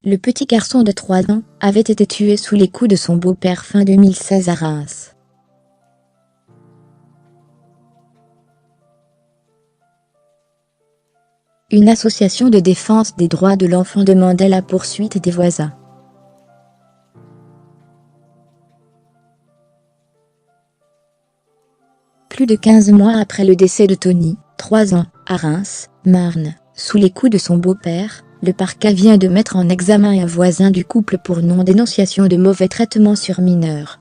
Le petit garçon de 3 ans avait été tué sous les coups de son beau-père fin 2016 à Reims. Une association de défense des droits de l'enfant demandait la poursuite des voisins. Plus de 15 mois après le décès de Tony, 3 ans, à Reims, Marne, sous les coups de son beau-père, le parquet vient de mettre en examen un voisin du couple pour non-dénonciation de mauvais traitements sur mineurs.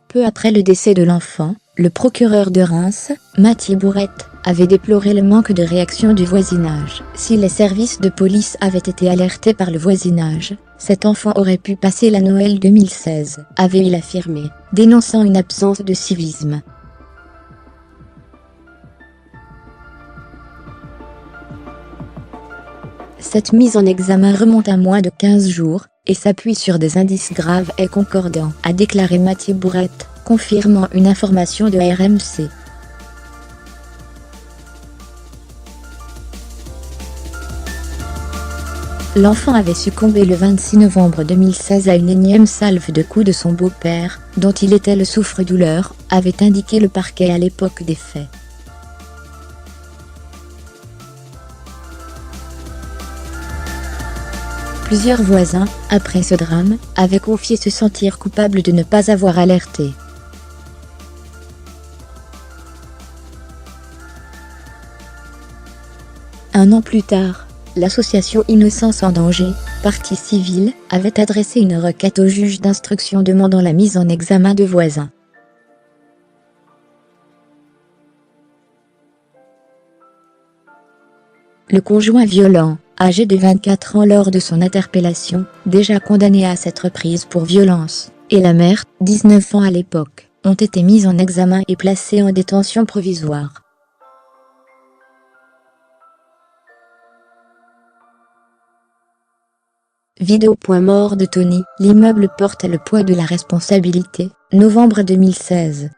Peu après le décès de l'enfant, le procureur de Reims, Mathieu Bourrette, avait déploré le manque de réaction du voisinage. Si les services de police avaient été alertés par le voisinage, cet enfant aurait pu passer la Noël 2016, avait-il affirmé, dénonçant une absence de civisme. Cette mise en examen remonte à moins de 15 jours, et s'appuie sur des indices graves et concordants, a déclaré Mathieu Bourrette, confirmant une information de RMC. L'enfant avait succombé le 26 novembre 2016 à une énième salve de coups de son beau-père, dont il était le souffre-douleur, avait indiqué le parquet à l'époque des faits. Plusieurs voisins, après ce drame, avaient confié se sentir coupables de ne pas avoir alerté. Un an plus tard, l'association Innocence en danger, partie civile, avait adressé une requête au juge d'instruction demandant la mise en examen de voisins. Le conjoint violent, âgé de 24 ans lors de son interpellation, déjà condamné à 7 reprises pour violence, et la mère, 19 ans à l'époque, ont été mis en examen et placés en détention provisoire. Vidéo. Mort de Tony, l'immeuble porte le poids de la responsabilité, novembre 2016.